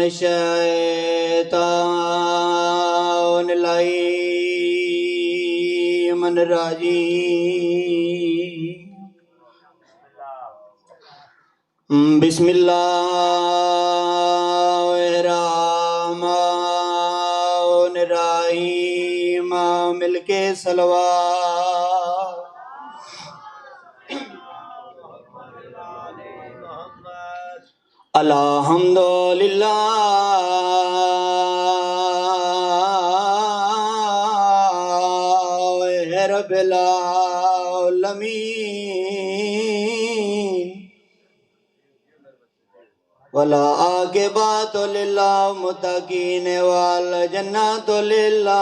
الشیطان اللعین الرجیم بسم اللہ الرحمن الرحیم مل کے صلوات الحمدللہ رب العالمین والعاقبۃ للمتقین والجنۃ للمؤمنین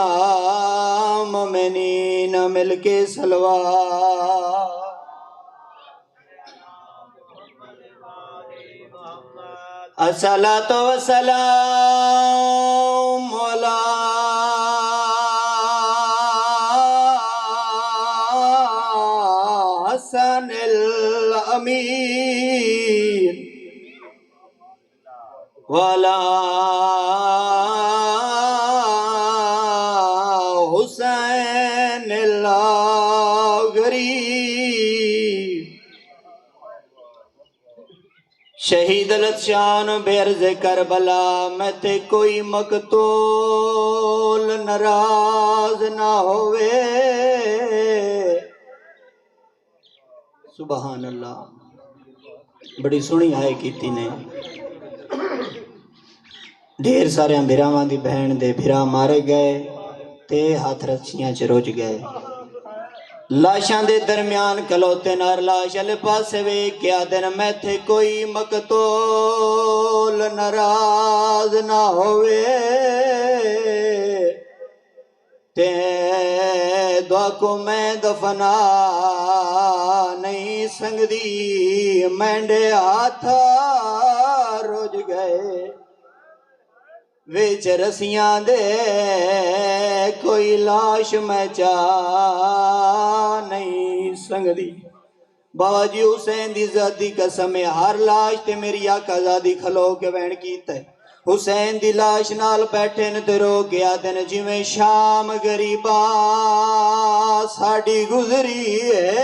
مل کے صلوات الصلاۃ والسلام علی حسن الامین وعلی حسین الغریب شہید لطشان بیرز کربلا میں تے کوئی مقتول ناراض نہ ہوئے سبحان اللہ بڑی سونی آئے کیتی نے ڈھیر سارے بھراواں دی بہن دے بھرا مارے گئے تے ہاتھ رچیاں چ رج گئے لاشاں دے درمیان کلوتے نار لاش والے پاسے ویکھ کے آدن میں تھے کوئی مقتول ناراض نہ ہوئے تے دعا کو میں دفنا نہیں سنگدی مینڈے ہاتھ رج گئے ویچ رسیاں دے کوئی لاش میں چاہ نہیں سنگدی بابا جی حسین دی ذاتی قسم ہر لاش تے میری آقا زادی کھلو کے بہن کیتا ہے حسین دی لاش نال بیٹھے نے تے رو گیا دن جی میں شام غریباں ساڑی گزری ہے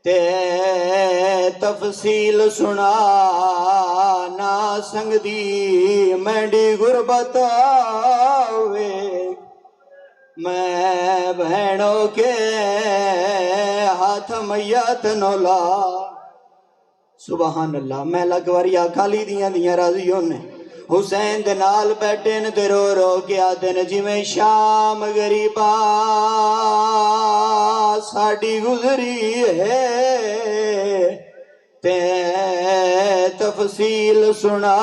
تے تفصیل سنا نہ سنگ دی مینڈی غربت ہوئے میں بہنوں کے ہاتھ میت نولا سبحان اللہ میں لگوریا کھالی دیاں راضیوں نے حسین دے نال بیٹھے نے تے رو رو کے آدن جی میں شام غریباں ساڑی گزری ہے تے تفصیل سنا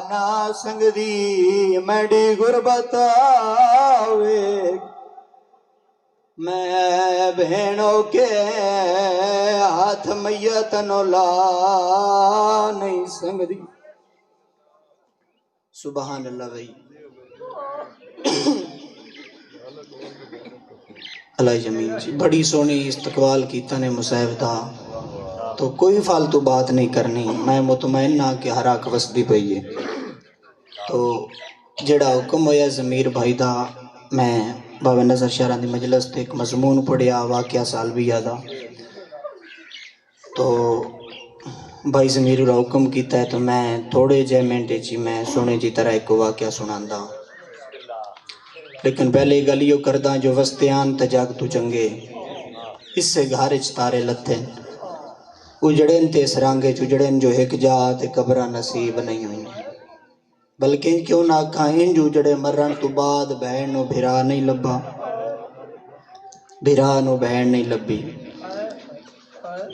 نہ سنگ دی میڈی غربت ہوئے میں بہنوں کے ہاتھ میت نولا نہیں سنگ دی سبحان اللہ بھائی اللہ جمیل جی بڑی سونی استقبال کیتا نے مصاحب دا تو کوئی فالتو بات نہیں کرنی میں مطمئن نہ کہ ہر آنکھ وسدی پئی ہے تو جڑا حکم ہویا ضمیر بھائی دا میں بابا نظر شہران دی مجلس تے ایک مضمون پڑھیا واقعہ سال بھی یادا تو بھائی ضمیر را حکم کیتا ہے تو میں تھوڑے جے منٹے چی میں سونے جی طرح ایک واقعہ سناندہ لیکن پہلے گلیوں کردہ جو وستیان تجاگ تو چنگے اس سے گھارچ تارے لتھے اجڑین تے سرانگے چجڑین جو ایک جات قبرہ نصیب نہیں ہوئی بلکہ کیوں نہ کھائیں جو جڑے مرن تو بعد بہن نو بھرا نہیں لبا بھرا نو بہن نہیں لبی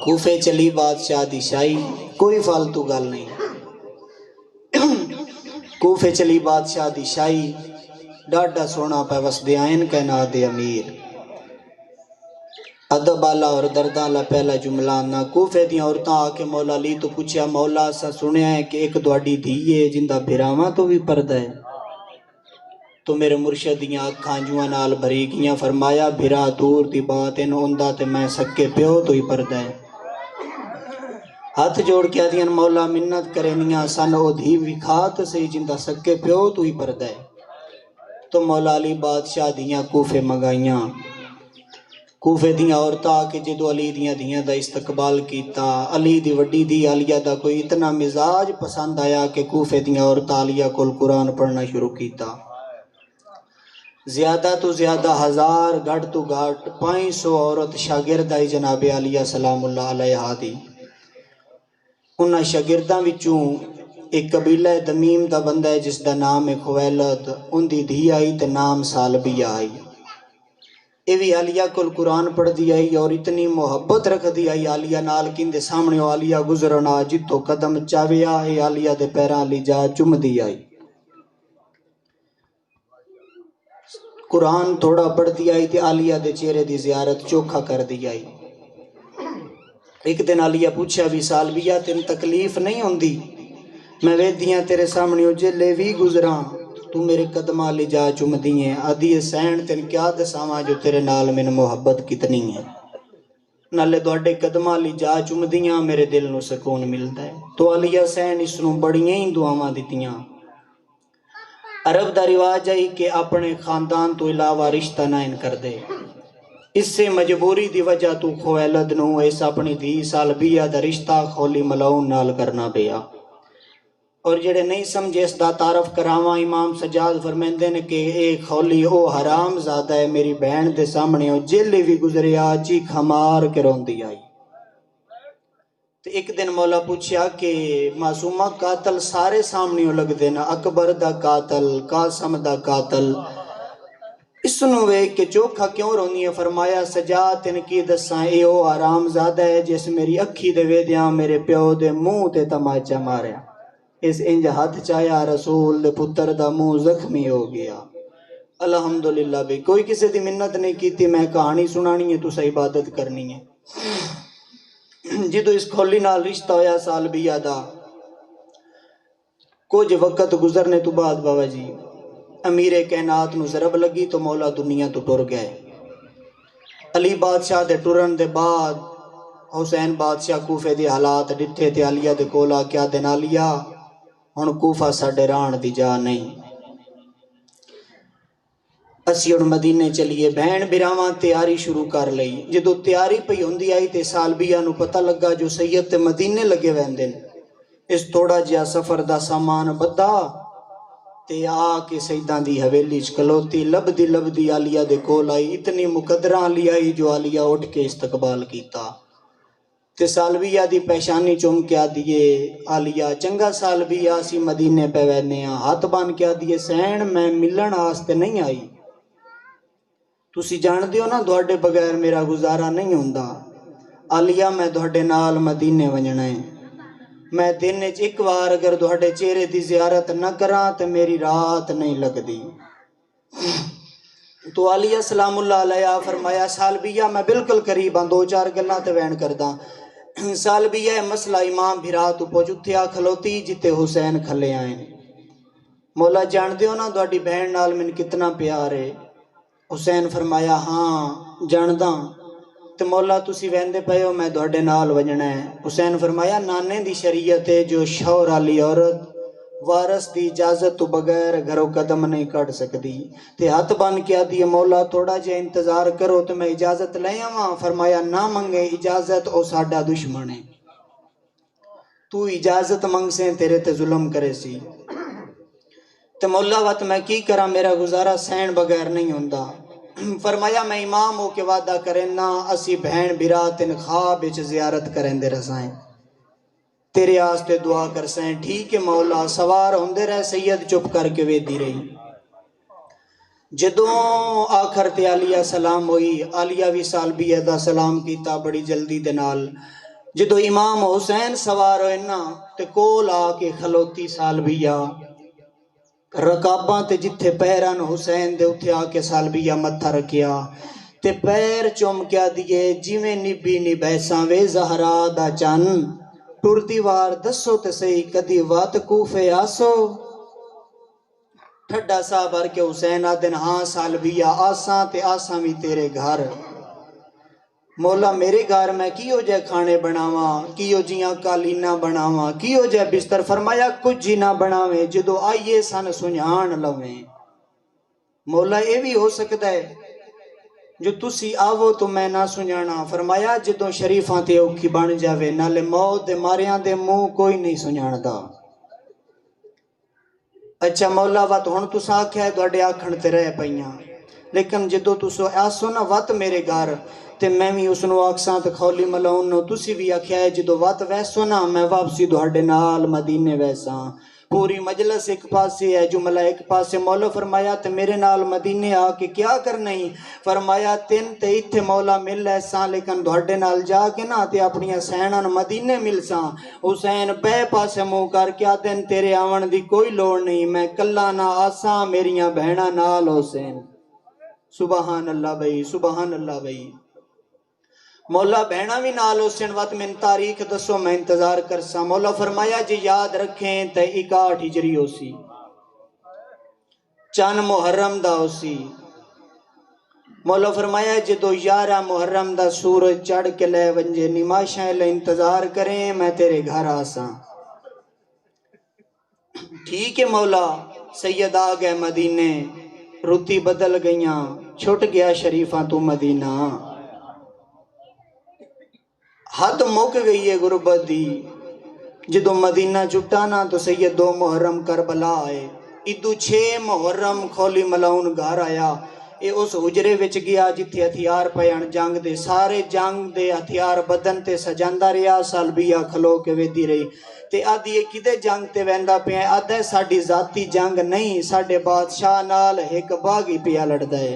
کوفے چلی بادشاہ دی شاہی کوئی فالتو گل نہیں کوفے چلی بادشاہ دی شاہی ڈاڈا سونا پہ وسدے آئین کہنا دے امیر ادب آلہ اور دردالہ پہلا جملہ نہ کوفے دیاں عورتاں آکے مولا لی تو پوچھیا مولا سا سنیا ہے کہ ایک دوڑی دھیئے جندہ بھراواں تو بھی پردہ ہے تو میرے مرشد دیاں اکھاں جوان نال بھری گیاں فرمایا بھرا دور دی بات ان ہوندہ تے میں سکے پیو تو ہی پردہ ہے ہاتھ جوڑ کے آدیاں مولا منت کرنیاں سن او دھی وکھات سے جندہ سکے پیو تو ہی پردہ ہے. تو مولا علی بادشاہ دیاں کوفے منگائیاں، کوفے دیاں عورتاں کہ جدو علی دیاں دا استقبال کیتا. علی دی وڈی دی عالیہ دا کوئی اتنا مزاج پسند آیا کہ کوفے دیاں عورتاں عالیہ کول قرآن پڑھنا شروع کیتا. زیادہ تو زیادہ 1000 گھٹ تو گھٹ 500 عورت شاگرد آئی جناب عالیہ سلام اللہ علیہ دی. انہاں شاگرداں وچوں ایک قبیلہ دمیم دا بندہ ہے جس دا نام ہے خویلد، ان دی دھی آئی تے نام سالبیہ آئی. یہ بھی عالیہ کل قرآن پڑھ دی آئی اور اتنی محبت رکھ دی آئی عالیہ نال کندے سامنے عالیہ گزرنا جتو قدم چاویا ہے عالیہ دے پیراں لی جا چم دی آئی. قرآن تھوڑا پڑھ دی آئی تے عالیہ دے چہرے دی زیارت چوکھا کر دی آئی. ایک دن عالیہ پوچھا بھی سالبیہ تین تکلیف نہیں ہوندی؟ میں ویدیاں تیرے سامنے جلے بھی گزراں تو میرے قدمہ لے جا چم دیئے. آدھی سین تین کیا دساواں جو تیرے نال میں محبت کتنی ہے. نالے دوڑے قدمہ لے جا چم دیاں میرے دل نو سکون ملتا ہے. تو عالیہ سین اس نو بڑیاں ہی دعاواں دیتیاں. عرب دا رواج ہے کہ اپنے خاندان تو علاوہ رشتہ نہ ان کر دے. اس سے مجبوری دی وجہ تو خویلد نو اس اپنی دھی سالبیہ دا رشتہ خولی ملاؤن نال کرنا پیا. اور جڑے نہیں سمجھے اس دا تعارف کراواں امام سجاد فرمیندے نے کہ اے خولی او حرام زادہ ہے میری بہن دے سامنے او جیلے بھی گزریا چیخ مار کے روندی آئی. تو ایک دن مولا پوچھیا کہ معصومہ قاتل سارے سامنے لگ دینا، اکبر دا قاتل، قاسم دا قاتل، اس نو ایک کہ چوکھا کیوں رونی ہے؟ فرمایا سجاد تین کی دساں اے او حرام زادہ ہے جس میری اکھی دے ویدیاں میرے پیو دے منہ تے تماچا ماریا. اس انج ہاتھ چایا رسول دے پتر دا منہ زخمی ہو گیا. الحمدللہ بھی کوئی کسی دی منت نہیں کیتی، میں کہانی سنانی ہے تو سا عبادت کرنی ہے. جدو اس کھولی نال رشتہ ہویا سالبیہ دا کچھ وقت گزرنے تو بعد بابا جی امیر کائنات نو ضرب لگی تو مولا دنیا تو ٹر گئے. علی بادشاہ دے ٹرن دے بعد حسین بادشاہ کوفے دی حالات ڈٹھے تے عالیہ دے کولا کیا دن عالیہ ہن کوفہ ساڈے ران دی جا نہیں، اسی ہن مدینے چلیے. بہن براواں تیاری شروع کر لئی. جدو تیاری پئی ہوندی آئی تے سالبیہ نو پتہ لگا جو سید تے مدینے لگے ویندے نے. اس تھوڑا جہا سفر دا سامان بدھا تے آ کے سیداں دی حویلی چکلوتی لب دی عالیہ دے کول آئی. اتنی مقدرہ عالیہ آئی جو عالیہ اٹھ کے استقبال کیتا تے سالبیہ دی پیشانی چوم کیا دیئے عالیہ چنگا سالبیہ اسی مدینے پہ وینے ہاں. ہاتھ بان کیا دیئے سین میں ملن آستے نہیں آئی، تسی جان دیو نا دوڑے بغیر میرا گزارا نہیں ہوندا. عالیہ میں دوڑے نال مدینے ونجنا ہے، میں دن ایک بار اگر دوڑے چہرے دی زیارت نہ کراں تے میری رات نہیں لگ دی. تو عالیہ سلام اللہ علیہ فرمایا سالبیہ میں بالکل قریب ہاں، 2-4 گلاں تے وین کرداں. سالبیہ مسئلہ امام بھرا تو پوچھتیا کھلوتی جتے حسین کھلے آئیں. مولا جان دیو نا دوڑی بہن نال من کتنا پیار ہے؟ حسین فرمایا ہاں جانداں. تے مولا تسی ویندے پئے ہو میں دوڑے نال ونجنا ہے. حسین فرمایا نانے دی شریعت ہے جو شوہر والی عورت وارث دی اجازت تو بغیر گھروں قدم نہیں کٹ سکتی. تے ہاتھ بن کے آدھی مولا تھوڑا جے انتظار کرو تو میں اجازت لے آواں. فرمایا نہ منگے اجازت او ساڈا دشمن ہے، تو اجازت منگ سے تیرے تے ظلم کرے سی. تے مولا وقت میں کی کراں میرا گزارا سین بغیر نہیں ہوندا. فرمایا میں امام ہو کے وعدہ کرنا اسی بہن برا تن خواب وچ زیارت کریں دے رسائیں، تیرے آستے دعا کر سائیں. ٹھیک ہے مولا. سوار ہوندے رہے. سید چپ کر کے ویدی رہی. جدوں آخر تے عالیہ سلام ہوئی، عالیہ بھی سالبیہ دا سلام کیتا بڑی جلدی دے نال. جدوں امام حسین سوار ہوئے نا تے کول آ کے کھلوتی سالبیہ، رکاباں تے جتھے پیران حسین دے اتھے آ کے سالبیہ متھا رکھیا تے پیر چوم کیا دیئے جیویں نبی نبیساں وے زہرا دا چن ٹر دیوار دسو تے سہی کدی وات کوفے آسو. ٹھڈا سا بھر کے حسین آدن ہاں سالبیہ آساں تے آساں بھی تیرے گھر. مولا میرے گھر میں کیو جے کھانے بناواں، کیو جیاں قالینہ بناواں، کیو جے بستر، فرمایا کچھ ہی نہ بناویں جدو آئیے سن سنجھان لویں۔ مولا یہ بھی ہو سکتا ہے جو تسی آوو تو میں نہ سنجھانا، فرمایا جدو شریفاں تے اوکھی بن جاوے نالے موت دے ماریاں دے منہ کوئی نہیں سنجھاندا۔ اچھا مولا وات ہن تساں آکھیا ہے تواڈے آکھن تے رہ پئیاں، لیکن جدو تسو آسو نا وات میرے گھر تے میں بھی اس نو آکساں تے کھولی ملاؤن نو، تسی بھی آکھیا ہے جدو وات ویسو نا میں واپسی تہاڈے نال مدینے ویساں۔ پوری مجلس ایک پاسے ہے، جملہ ایک پاسے، مولا فرمایا تے میرے نال مدینے آ کے کیا کرنا ہی؟ فرمایا تین تے ایتھے مولا مل ایساں، لیکن تہاڈے نال جا کے نا تے اپنیاں سیناں مدینے ملساں۔ حسین بے پاسے منہ کر کے آدن تیرے آون دی کوئی لوڑ نہیں، میں کلا نہ آساں میریاں بہناں نال حسین۔ سبحان اللہ بھائی، سبحان اللہ بھائی۔ مولا بہنا بھی نال حسین وقت میں تاریخ دسو میں انتظار کرسا۔ مولا فرمایا جی یاد رکھیں تے 61 ہجری ہو سی، چند محرم دا ہو سی۔ مولا فرمایا جدو 11 محرم دا سورج چڑھ کے لے ونجے نماشاں لے انتظار کریں میں تیرے گھر آساں۔ ٹھیک ہے مولا، سید آ گئے مدینے، روتی بدل گئیاں، چھٹ گیا شریفاں تو مدینہ۔ حد مک گئی ہے غربت دی، جدو مدینہ چٹانا تو سید 2 محرم کربلا آئے۔ ادو 6 محرم کھولی ملاؤن گھر آیا، اے اس حجرے وچ گیا جتھے ہتھیار پیان جنگ دے، سارے جنگ دے ہتھیار بدن تے سجاندہ رہا، سالبیہ کھلو کے ویدی رہی۔ تے آدھی یہ کدے جنگ تے ویندہ پہ ہیں؟ آدھے ساڑی ذاتی جنگ نہیں، ساڑے بادشاہ نال ایک باغی پیا لڑ دائے۔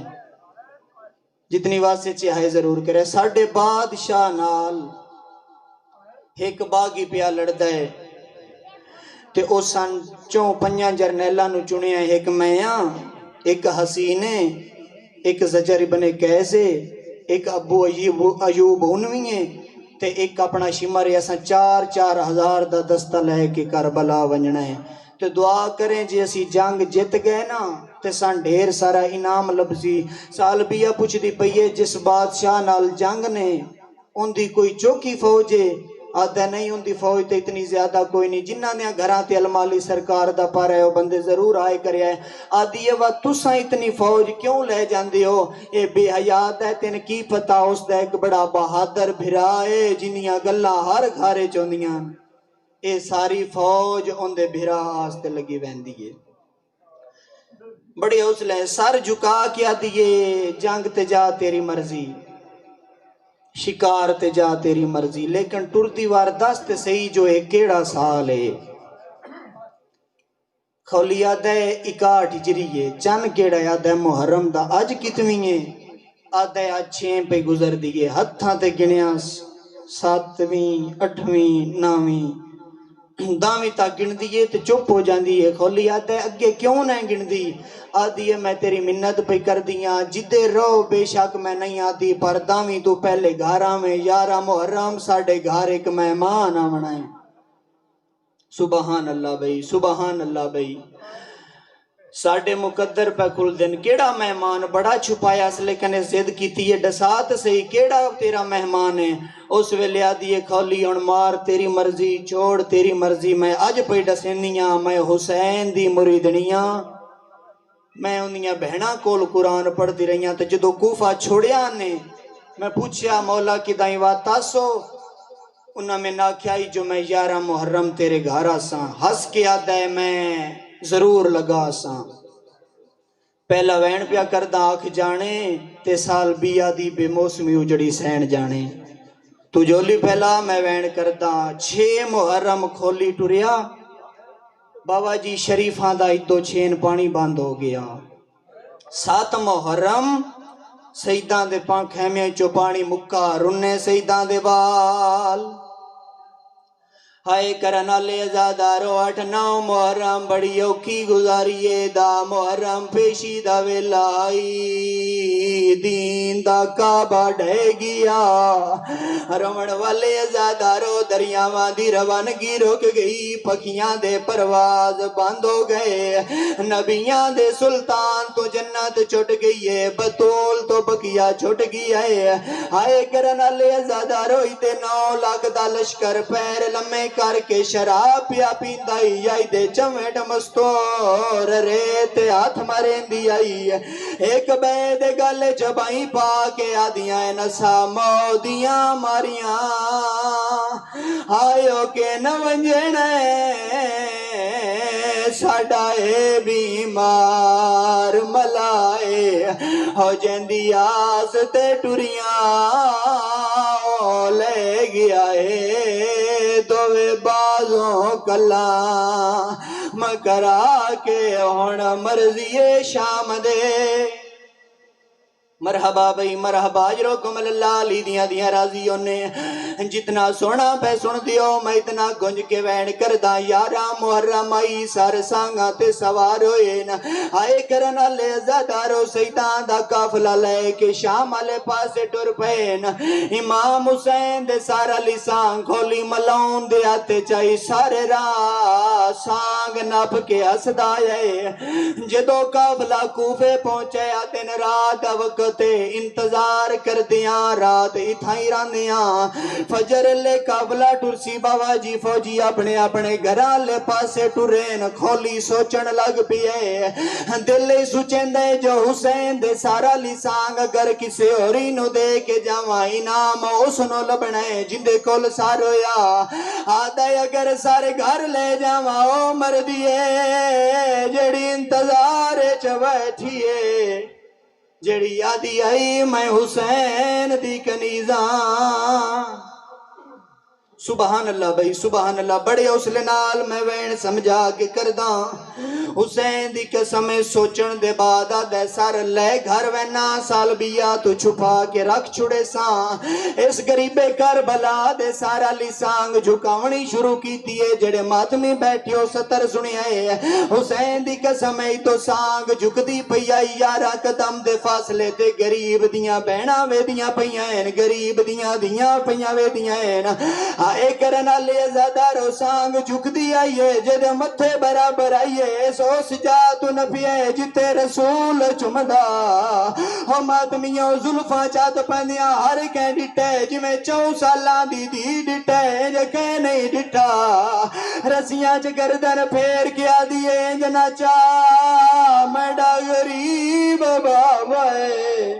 جتنی واسے چاہے ضرور کرے، ساڑے بادشاہ نال ایک باغی پیا لڑ دائے۔ تے او سن 4-5 جرنیلاں نو چنے ہیں، ایک میاں، ایک حسینے، ایک زجر ابن قیسے، ایک ابو ایوب انویے، تے ایک اپنا شمر ایسا 4-4 ہزار دا دستہ لے کے کربلا ونجنا ہے۔ تے دعا کریں جی اسی جنگ جت گئے نا تے سان ڈھیر سارا انعام لبسی۔ سالبیہ پوچھ دی پئیے جس بادشاہ نال جنگ نے ان دی کوئی چوکی فوجے؟ آدھا نہیں، ان دی فوج تے اتنی زیادہ کوئی نہیں، جنہ نے گھران تے المالی سرکار دا پا رہے ہو بندے ضرور آئے کرے آئے۔ آدھی یہ وقت تساں اتنی فوج کیوں لے جاندے ہو؟ اے بے حیات ہے، تین کی پتا اس دا ایک بڑا بہادر بھرا ہے جنیاں گلہ ہر گھارے چوندیاں، اے ساری فوج ان دے بھرا آستے لگی ویندی ہے۔ بڑے حوصلے سر جھکا کیا دیئے، جنگ تے جا تیری مرضی، شکار تے جا تیری مرضی، لیکن ٹردی وار دست سہی جو ایک کیڑا سال ہے۔ کھولی یاد ہے 61 ہجری ہے، چند کیڑا یاد ہے محرم دا آج کتنی ہے؟ آدھے آج 6 پہ گزر دیئے، ہتھاں تے گنیاں 7ویں 8ویں 9ویں 10ویں تک گن دیئے تے چپ ہو جان دیئے۔ کھولی یاد ہے اگے کیوں نہیں گن دی؟ آدھی ہے میں تیری منت پہ کر دیاں، جدے رو بے شک میں نہیں آتی، پر 10ویں تو پہلے گھاراں میں 11 محرم ساڑھے گھار ایک مہمان آمنا ہے۔ سبحان اللہ بھائی، سبحان اللہ بھائی۔ ساڑھے مقدر پہ کھل دن کیڑا مہمان بڑا چھپایا اس لیکن زد کی تیئے ڈسات سے کیڑا تیرا مہمان ہے؟ اس ویلے آدھیے کھولی ان مار تیری مرضی چھوڑ تیری مرضی، میں آج پہ ڈسینیاں، میں حسین دی مریدنیاں، میں انہیاں بہنا کول قرآن پڑھ دی رہیاں۔ تو جدو کوفہ چھوڑیا نے میں پوچھیا مولا کی دائیں واتاسو، انہاں میں نہ کھائی جو میں 11 محرم تیرے گھارا ساں، ہس کے آدھا ہے میں ضرور لگا ساں۔ پہلا وین پیا کردہ آنکھ جانے تے سال بیا دی بے موسمی اجڑی سین جانے، تو جولی پہلا میں وین کردہ 6 محرم کھولی ٹوریا، بابا جی شریفاں دا ادو چھین پانی بند ہو گیا۔ 7 محرم سیدان دے پانکھ خیمیاں چو پانی مکہ رنے سیدان دے بال، ہائے کرن والے عزادارو 8-9 محرم بڑی اوکھی گزاریے دا محرم پیشی دا ویلا آئی دین دا کعبہ ڈھے گیا رمن والے عزادارو دریاواں دی روانگی رک گئی پکھیاں دے پرواز بند ہو گئے نبیاں دے سلطان تو جنت چھٹ گئی ہے بطول تو بقیہ چھٹ گیا ہے ہائے کرن والے عزادارو ایتے 9 لاکھ دا لشکر پیر لمے کر کے شراب پیا پیندائی آئی دے چمٹ مستور ریتے ہاتھ مرین دی آئی ایک بید گل جبائیں پا کے آدیاں نسا مودیاں ماریاں آئیو کے نونجنے ساڑھائے بیمار ملائے ہو جندی آس تے ٹوریاں لے گیا ہے دوے بازوں کلاں مکرا کے ہون مرضی شام دے مرحبا بھئی مرحبا اجرو کمل اللہ لی دیاں راضیوں نے جتنا سونا پہ سن دیو میں اتنا گنج کے وین کردہ یارا محرم آئی سار سانگا تے سوار ہوئے آئے کرن والے عزادارو سیدان دا قافلہ لے کے شام والے پاسے ٹر پین امام حسین دے سارا لسان کھولی ملون دے آتے چاہی سارے راہ سانگ نپ کے ہسدا ہے جدو قافلہ کوفے پہنچے آتے رات وقت انتظار کر دیاں رات اتھائی راندیاں فجر لے قافلہ ٹرسی بابا جی فوجی اپنے اپنے گھران لے پاسے ٹرین کھولی سوچن لگ پیئے دل سوچن دے جو حسین دے سارا لسانگ اگر کسے اوری نو دے کے جاواں انام اسنو لبنے جندے کول سارویا آدھے اگر سارے گھر لے جاواں او مردیے جڑی انتظار چویٹھیے جڑی آدھی آئی میں حسین دی کنیزاں سبحان اللہ بھائی سبحان اللہ بڑے حوصلے نال میں وین سمجھا کے کرداں حسین دی قسم سوچن دے بعد دے سر لے گھر وینا سال بیا تو چھپا کے رکھ چھڑے ساں اس غریب کربلا دے سارا لسانگ جھکاونی شروع کیتی ہے جڑے ماتمی بیٹھیو ستر سنیائے حسین دی قسم تو سانگ جھک دی پیا یارا قدم دے فاصلے تے غریب دیاں بہنا وے دیاں پیاں غریب دیاں پیاں وے دیاں آئے کرن والے عزادارو سانگ جھک دی آئیے جدے متھے برابر آئیے سو سجات نفیے جتے رسول چمدا ہم ماتمیوں ظلفاں چاہت پندیاں ہر کہیں ڈٹے جمیں 4 سالاں دی ڈٹے جکے نہیں ڈٹا رسیاں چ گردن پھیر کیا دیے جنا چاہ میڈا غریب بابائے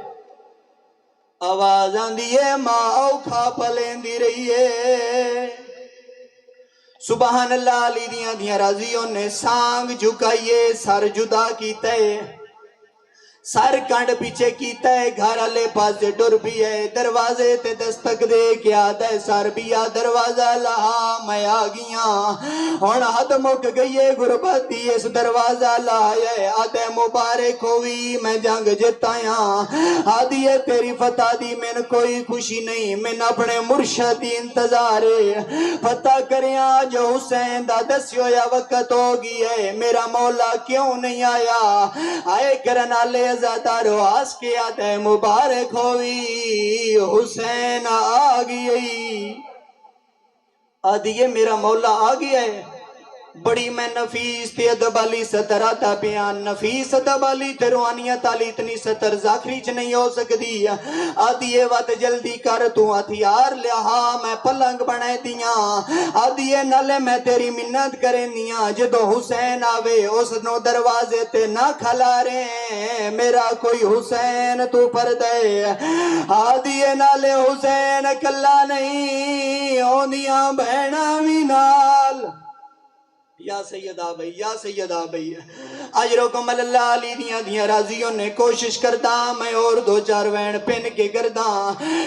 آواز آندیے ماں اوکھا پلین دی رہیے سبحان اللہ علی دیاں راضیوں نے سانگ جھکائیے سر جدا کیتے سر کانڈ پیچھے کیتا ہے گھر والے پاسے ٹر بھی ہے دروازے تے دستک دے کے آدھا ہے سر بیا دروازہ لہا میں آ گیاں ہون حد مک گئی ہے غربتی اس دروازہ لہا ہے آدھے مبارک ہوئی میں جنگ جتایاں آدھی ہے تیری فتح دی میں کوئی خوشی نہیں میں اپنے مرشد انتظار فتح کریاں جو حسین دا دسیو یا وقت ہوگی ہے میرا مولا کیوں نہیں آیا آئے کرن والے عزادارو آس کے آتے مبارک ہوئی حسین آگئی آدھیے میرا مولا آگیا ہے بڑی میں نفیس تے ادبالی ستر آتا پیان نفیس ادبالی تے روحانیت آلی اتنی ستر زاکری چ نہیں ہو سکتی آدھیے وات جلدی کر تو ہتھیار لہا میں پلنگ بنے دیاں آدھیے نلے میں تیری منت کریں دیاں جدو حسین آوے اس نو دروازے تے نہ کھلا رہے میرا کوئی حسین تو پر دے آدھیے نالے حسین کلا نہیں آدھیاں بہنا بھی نال یا سیدہ بھئی یا سیدہ بھئی اجرکم اللہ علی دیاں راضیوں نے کوشش کردا میں اور دو چار وین پن کے کردا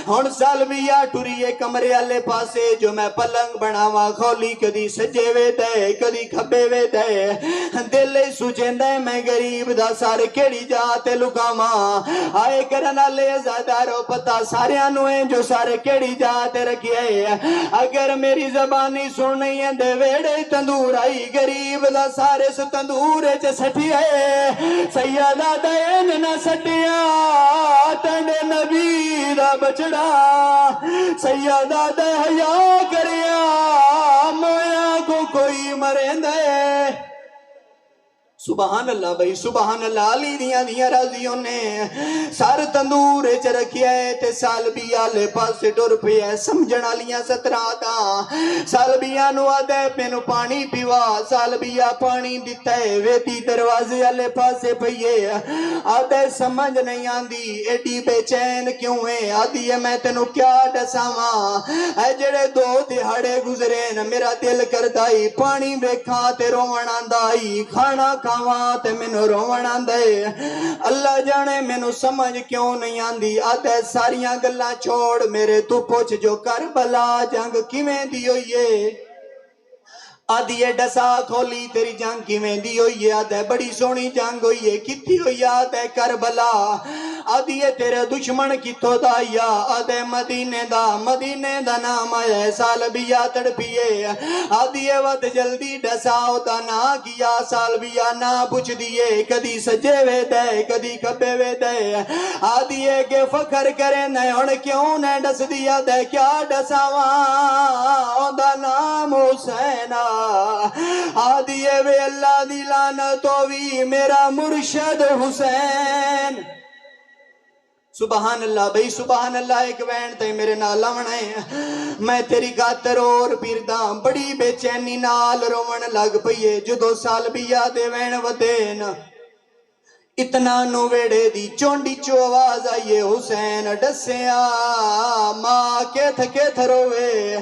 ہن سالویہ ٹریے کمرے والے پاسے جو میں پلنگ بناواں کھولی کدی سجے وے تے کدی کھبے وے تے دل سوچیندا میں غریب دا سارے کیڑی جا تے لکاواں آئے کرن والے زادارو پتہ ساریاں نوں جو سارے کیڑی جا تے رکھیے اگر میری زبانی سننی ہے دے ویڑے تندور آئی غریب دا سارے سو تندور چ سٹھیے سیدہ دین نہ سٹیا تنڈے نبی دا بچڑا سیدہ دے حیا کریا مویا کو کوئی مرندے سبحان اللہ بھائی سبحان اللہ علی دیاں راضیوں نے سار تندور چ رکھیا ہے تے سالبیا لے پاسے ٹر پیا سمجھن والیاں 17 دا سالبیا نو آدے مینوں پانی پیوا سالبیا پانی دتا ہے ویتی دروازے والے پاسے پئیے آدے سمجھ نہیں آندی ایڈی بے چین کیوں ہے آدی ہے میں تینوں کیا دساواں اے جڑے 2 دہاڑے گزرے نا میرا دل کردائی پانی ویکھاں تے روون آندائی کھانا تے مینوں روون آندے اللہ جانے مینوں سمجھ کیوں نہیں آندی آدھے ساریاں گلاں چھوڑ میرے تو پوچھ جو کربلا جنگ کیویں دی ہوئی ہے آدھی ڈسا کھولی تیری جنگ کیویں دی ہوئی ہے آدھے بڑی سونی جنگ ہوئی ہے کتھی ہوئی آدھے کربلا آدھی تیرے دشمن کتھوں دا یا آدھے مدینے دا نام آیا سالبیا تڑپیے آدھی وقت جلدی ڈساؤ دا نا کیا سالبیا نا پوچھ دیے کدی سجے وے دے کدی کبے وے دے آدھی کے فخر کرے نہ ہن کیوں نہ ڈس دیا دے کیا ڈساواں دا نام حسین آدھی وے اللہ دی لعنت ہووی میرا مرشد حسین سبحان اللہ بھئی سبحان اللہ ایک وین تے میرے نال آونا ہے میں تیری خاطر اور پیرداں بڑی بے چینی نال روون لگ پئیے جدو سالبیا دے وین ودین اتنا نو ویڑے دی چونڈی چو آواز آئیے حسین ڈسیا ماں کیتھ روے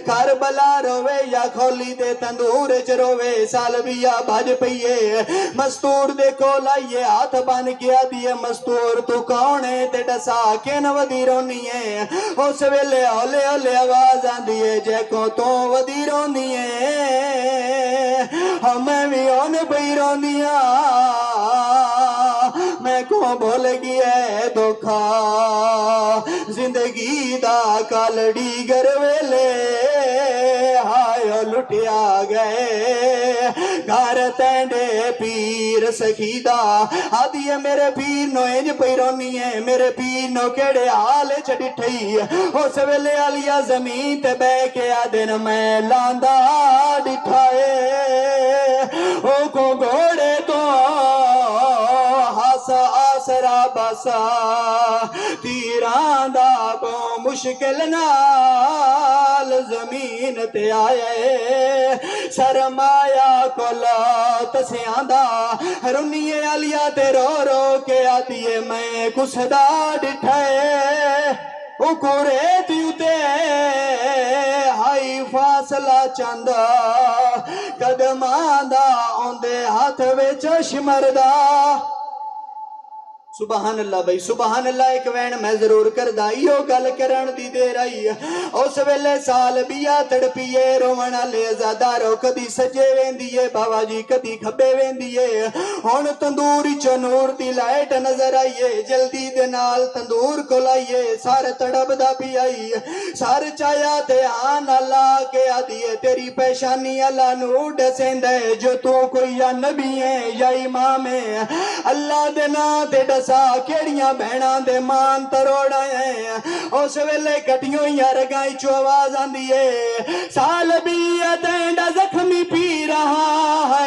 کربلا روے یا کھولی دے تندور چ روے سالبیا بھج پئیے مستور دے کول آئیے ہاتھ بن گیا دیے مستور تو کون ہے تے ڈسا کین ودی رونی ہے اس ویلے اولے اولے آواز آندیے جے کو تو ودی رونی ہے ہمیں بھی اون بئی رونیاں میں کو بھول گیا دھوکھا زندگی دا کالڑی گر ویلے ہائے لٹیا گئے گھر تینڈے پیر سخیدہ آدھی ہے میرے پیر نو انج پئی رونی ہے میرے پیر نو کیڑے حال چ ڈٹھئی اس ویلے آلیا زمین تے بہ کے آدن میں لاندا ڈٹھائے او کو گھوڑے تو آسرا باسا تیران دا کو مشکل نال زمین تے آئے سرمایا کولا تسیاں دا رنیے آلیا تے رو رو کے آدیے میں کسدا ڈٹھائے او کورے تیوتے ہائی فاصلہ چاندہ قدمان دا اوندے ہاتھ وچ شمردا سبحان اللہ بھائی سبحان اللہ ایک وین میں ضرور کردہ ایو گل کرن دی دیر آئی اس ویلے سالبیا تڑپیے رومن لے زادارو کدی سجے ویندیے بابا جی کدی کھبے ویندیے ہون تندوری چو نور دی لائٹ نظر آئیے جلدی دے نال تندور کو لائیے سار تڑب دا بھی آئی سار چایا تے آن اللہ کے آدیے تیری پیشانی اللہ نور ڈسیں دے جو تو کوئی یا نبی ہے یا امام ہے اللہ دے نا دے ڈسا کیڑیاں بہناں دے مان تروڑا ہیں اس ویلے کٹیوں یا رگائی چو آواز آندیے سالبیا تینڈا زخمی پی رہا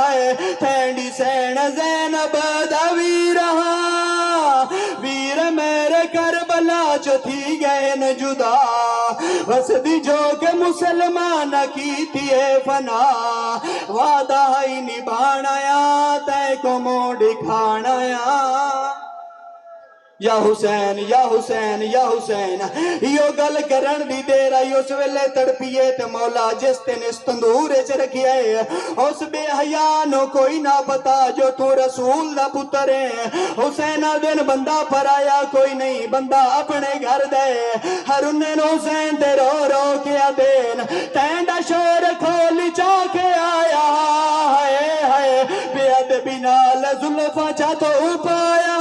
ہے تینڈی سین زینب دا وی رہا ویر میرے کربلا چو تھی گئے ن جدا وسدی جو کہ مسلمان کی تھی فنا وعدہ ہی نبھانایا تے کو موڑ کھانایا یا حسین یا حسین یا حسین یو گل کرن دی دیر آئی اس ویلے تڑپیے تے مولا جس تین اس تندور چ رکھیا ہے اس بے حیا نو کوئی نہ پتا جو تو رسول دا پتر ہے حسین دن بندہ پر آیا کوئی نہیں بندہ اپنے گھر دے ہرن حسین تے رو رو کے دین تینڈا شور کھول چا کے آیا ہائے ہائے بے ادبی نال زلفاں چا تو پایا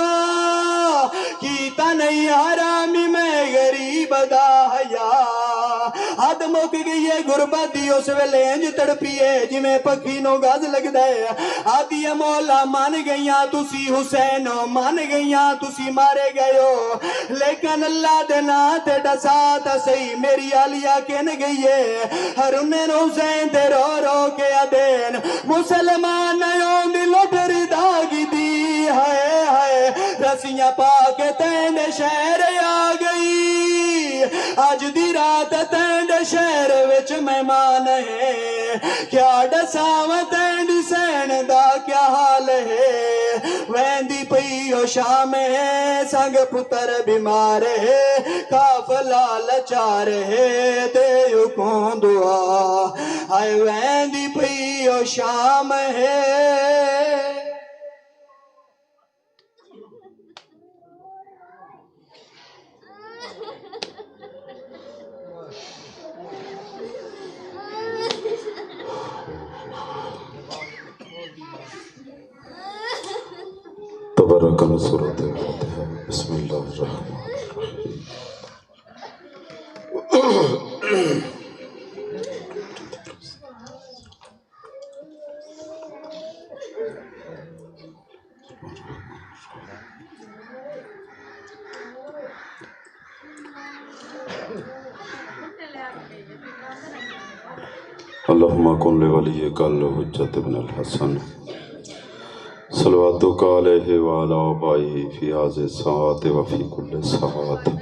کیتا نہیں حرامی میں غریب دا حیا حد مک گئی ہے غربت دی اس ویلے انج تڑپیے جی میں پکھی نو گاز لگ دے آدھی مولا مان گئیاں تسی حسینو مان گئیاں تسی مارے گئے ہو لیکن اللہ دے نا تے ڈساتا صحیح میری آلیا کہن گئی ہے ہرن حسین تے رو رو کے دین مسلمان نیوں دی لٹری داغی دی ہائے ہائے رسیاں پا کے تین شہر آ گئی آج دی رات تین شہر وچ مہمان ہے کیا ڈساو تین سین دا کیا حال ہے ویندی پئیو شام ہے سنگ پتر بیمار ہے قافلہ لچار ہے دیو کون دعا ہائے ویندی پئیو شام ہے تبرکن سورۃ الفاتحہ بسم اللہ الرحمن الرحیم اللہم کن لولیک الحجۃ ابن الحسن صلواتک علیہ وعلی آبائہ فی هذه الساعة وفی کل ساعة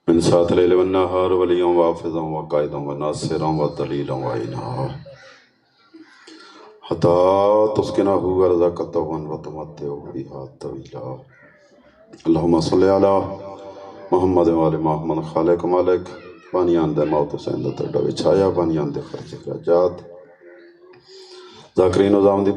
من ساعة اللیل والنہار ولیا وحافظا وقائدا وناصرا ودلیلا وعینا حتی تسکنہ ارضک طوعا وتمتع فیہا طویلا اللہم صلی علی محمد وعلی محمد خالق مالک بانیان دے موت حسین دے تڑا وچھایا بانیان دے خرچ اخراجات ذاکرین نظام دی